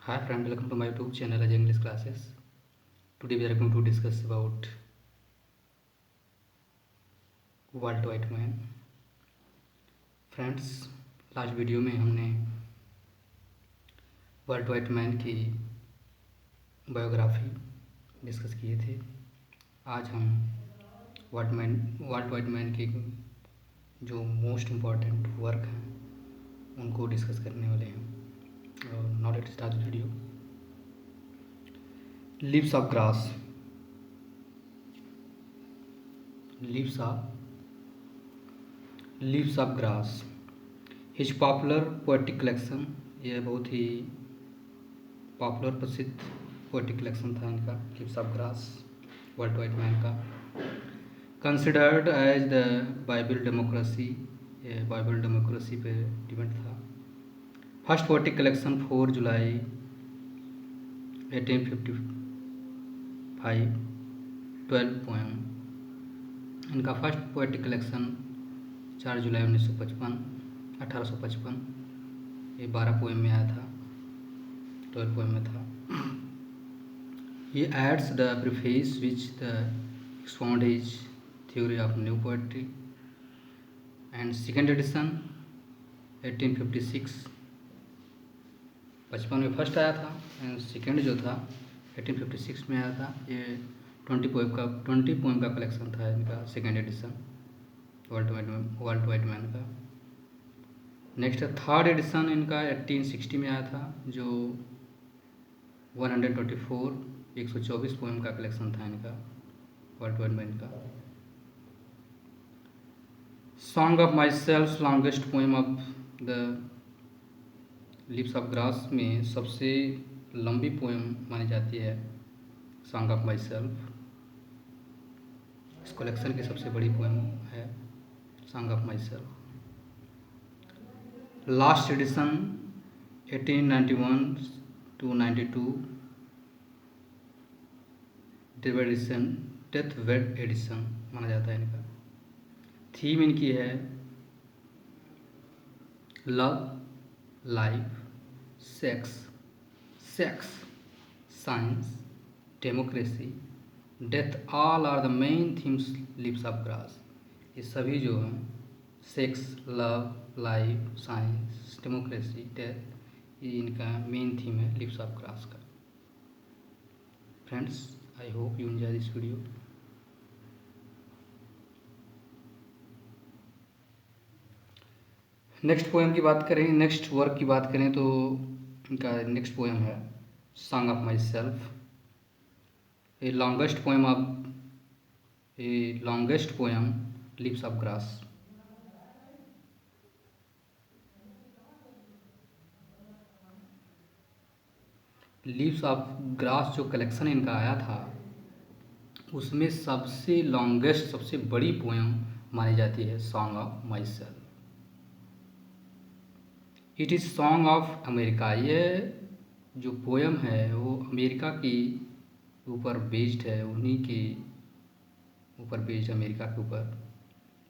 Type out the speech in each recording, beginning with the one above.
Hi friend, welcome to my YouTube channel as English classes. Today we are going to discuss about Walt Whitman. Friends, last video में हमने volt Whiteman की biography discuss किए थे। आज हम volt Whiteman के जो most important work हैं उनको डिस्कस करने वाले हैं। और now let's start the video. Leaves of grass. Leaves of grass his popular poetic collection. यह बहुत ही पॉपुलर प्रसिद्ध पोएटिक कलेक्शन था इनका, leaves of grass, Walt Whitman का। Considered as the Bible democracy, यह बाइबल डेमोक्रेसी पे डिपेंड था। First poetic collection 4 July 1855, 12 poem. इनका फर्स्ट पोएटिक कलेक्शन 4 जुलाई 1855, ये 12 पोएम में आया था, 12 पोएम में था। He adds the preface which the expound his theory of new poetry, and second edition 1856, 55 में फर्स्ट आया था एंड सेकेंड जो था 1856 में आया था। ये 20 पोएम का कलेक्शन था इनका सेकेंड एडिशन वाल्ट वाइटमैन का। नेक्स्ट थर्ड एडिशन इनका 1860 में आया था, जो 124 पोएम का कलेक्शन था इनका, वाल्ट वाइटमैन का। Song of myself longest poem of the leaves of grass में सबसे लंबी पोएम मानी जाती है सॉन्ग ऑफ माई सेल्फ। इस कलेक्शन की सबसे बड़ी पोएम है song of myself. Last edition 1891 to 92, डेथ वेड एडिशन माना जाता है इनका। थीम इनकी है love, life, sex, science, democracy, death, all are the main themes leaves of grass. ये सभी जो हैं sex, love, life, science, democracy, death, ये इनका मेन थीम है लिप्स ऑफ ग्रास का। Friends, I hope you enjoy this video. Next poem की बात करें, नेक्स्ट वर्क की बात करें तो इनका नेक्स्ट पोएम है song of my self. A longest poem lips of grass. Leaves of grass जो कलेक्शन इनका आया था उसमें सबसे लॉन्गेस्ट, सबसे बड़ी पोएम मानी जाती है song of my self. It is song of America. ये जो पोएम है वो अमेरिका की ऊपर बेस्ड है, उन्हीं के ऊपर बेस्ड, अमेरिका के ऊपर।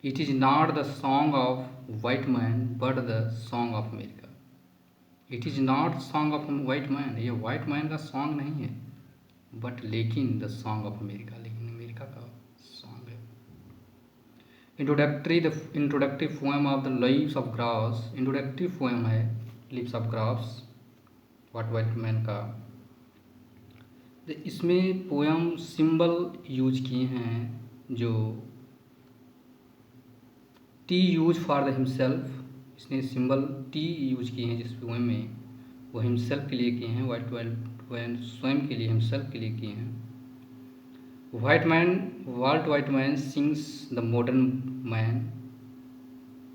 It is not the song of white man but the song of America. It is not song of white man, ये वाइट मैन का सॉन्ग नहीं है, बट लेकिन द सॉन्ग ऑफ अमेरिका, लेकिन अमेरिका का song है। Introductory poem of the leaves of grass. Introductory poem है leaves of grass, Walt Whitman का। इसमें पोएम सिंबल यूज किए हैं, जो टी यूज फॉर द हिमसेल्फ। इसने सिंबल टी यूज किए हैं जिस पोएम में, वो हिमसेल्फ के लिए किए हैं, वाल्ट स्वयं के लिए, हिमसेल्फ के लिए किए हैं। Walt Whitman sings the modern man.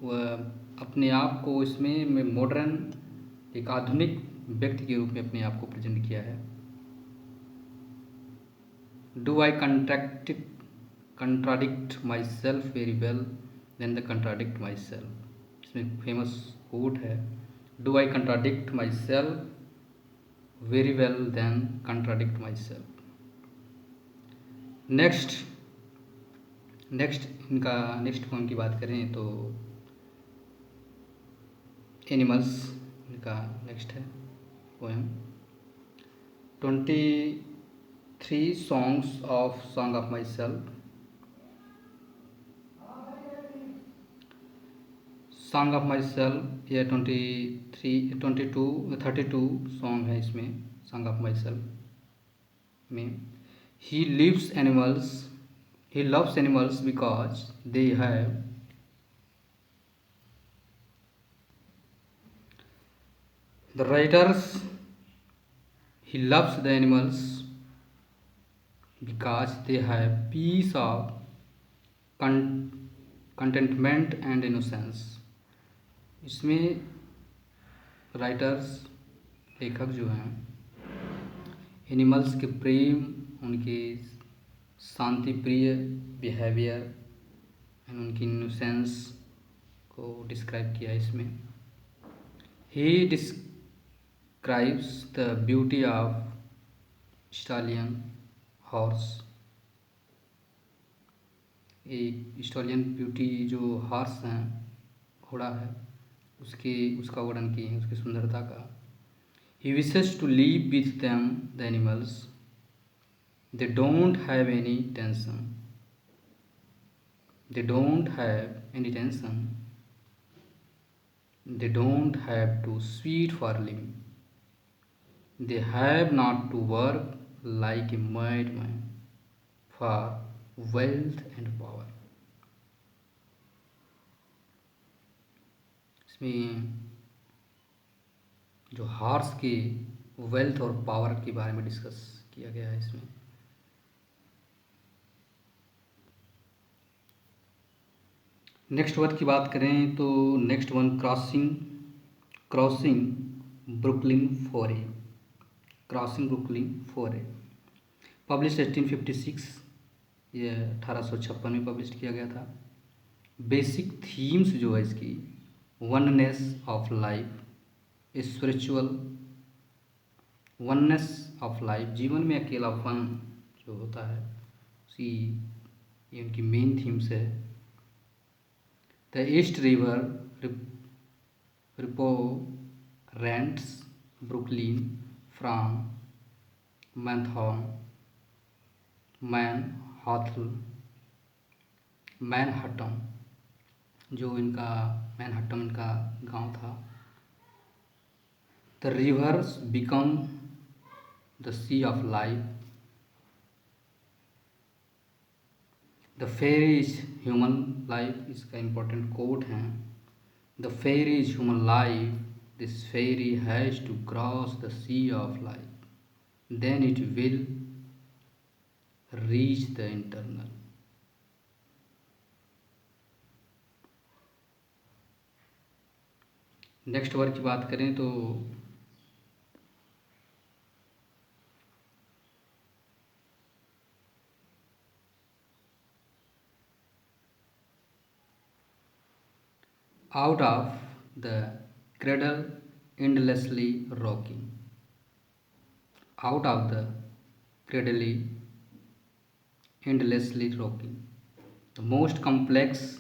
वह अपने आप को इसमें मॉडर्न, एक आधुनिक व्यक्ति के रूप में अपने आप को प्रेजेंट किया है। Do I contradict myself very well then the contradict myself. इसमें फेमस कोट है, do I contradict myself very well then contradict myself. Next इनका नेक्स्ट पोएम की बात करें तो एनिमल्स इनका नेक्स्ट है poem. 23 songs of Song of Myself. Song of myself, ये 23 22 32 सॉन्ग है इसमें सॉन्ग ऑफ माई सेल्फ में. He lives animals, he loves animals because they have the writers. He loves the animals because they have peace of contentment and innocence. इसमें writers, लेखक जो हैं, animals के प्रेम, उनके शांति प्रिय बिहेवियर एंड उनकी innocence को डिस्क्राइब किया इसमें. He describes the beauty of stallion horse. एक स्टालियन ब्यूटी जो हॉर्स हैं, घोड़ा है, उसका वर्णन किए हैं, उसकी सुंदरता का. He wishes to live with them the animals. They don't have any tension. They don't have any tension. They don't have to sweat for living. They have not to work like a madman for wealth and power. इसमें जो horse के wealth और power के बारे में discuss किया गया है इसमें. नेक्स्ट वर्ड की बात करें तो नेक्स्ट वन क्रॉसिंग ब्रुकलिन फोरे. क्रॉसिंग ब्रुकलिन फोरे पब्लिश 1856, ये 1856 में पब्लिश किया गया था. बेसिक थीम्स जो है इसकी, oneness of life, spiritual oneness of life, जीवन में अकेलापन जो होता है उसी, ये उनकी मेन थीम्स है. The East River represents Brooklyn from Manhattan, जो इनका मैनहट्टन इनका गांव था. The rivers become the sea of life. The ferry is human life, इसका इम्पोर्टेंट कोट है. The ferry is human life. This ferry has to cross the sea of life. Then it will reach the internal. Next word की बात करें तो out of the cradle endlessly rocking. Out of the cradle endlessly rocking, the most complex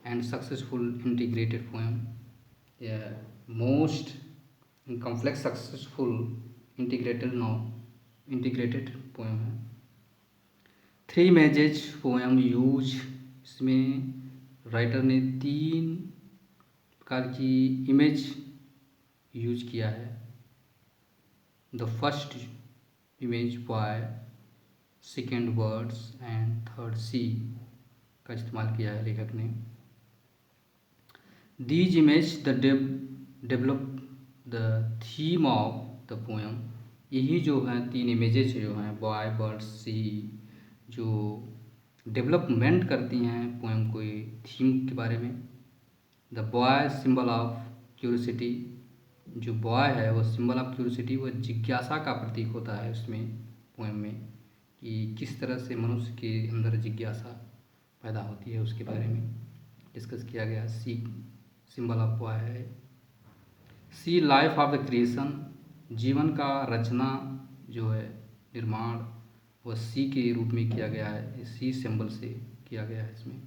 and successful integrated poem. Yeah, most complex successful integrated poem है. 3 images poem use. इसमें writer ने 3 प्रकार की image use किया है. The first image boy, second birds and third sea का इस्तेमाल किया है लेखक ने. These image the develop the theme of the poem. यही जो हैं 3 इमेजेस जो हैं, बॉय, बर्ड्स, सी, जो डेवलपमेंट करती हैं पोएम को थीम के बारे में. The boy symbol of curiosity. जो बॉय है वो सिंबल ऑफ क्यूरियोसिटी, वो जिज्ञासा का प्रतीक होता है उसमें पोएम में, कि किस तरह से मनुष्य के अंदर जिज्ञासा पैदा होती है उसके बारे में डिस्कस किया गया. सी सिंबल ऑफ बॉय है. सी लाइफ ऑफ द क्रिएशन. जीवन का रचना जो है, निर्माण, वह सी के रूप में किया गया है, सी सिंबल से किया गया है इसमें.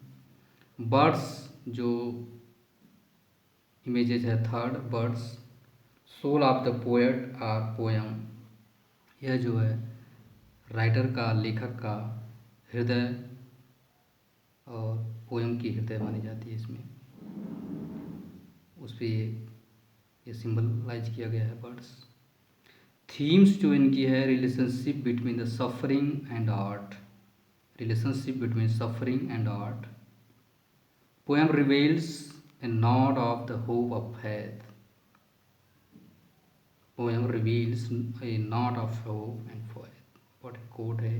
बर्ड्स जो इमेजेज है, third birds, soul of the poet और पोएम. यह जो है राइटर का, लेखक का हृदय और पोयम की हृदय मानी जाती है। इसमें उस पर ये सिंबलाइज किया गया है बर्ड्स। थीम्स जो इनकी है, relationship between the suffering and art, relationship between suffering and art. Poem reveals A not of the hope of faith. Poem reveals a knot of hope and faith. What a quote है।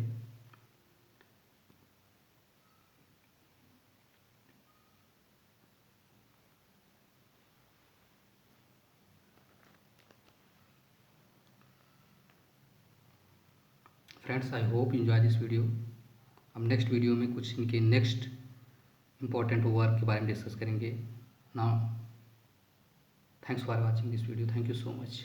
Friends, I hope you enjoy this video. हम next video में कुछ इनके next important work के बारे में discuss करेंगे। Now thanks for watching this video. Thank you so much.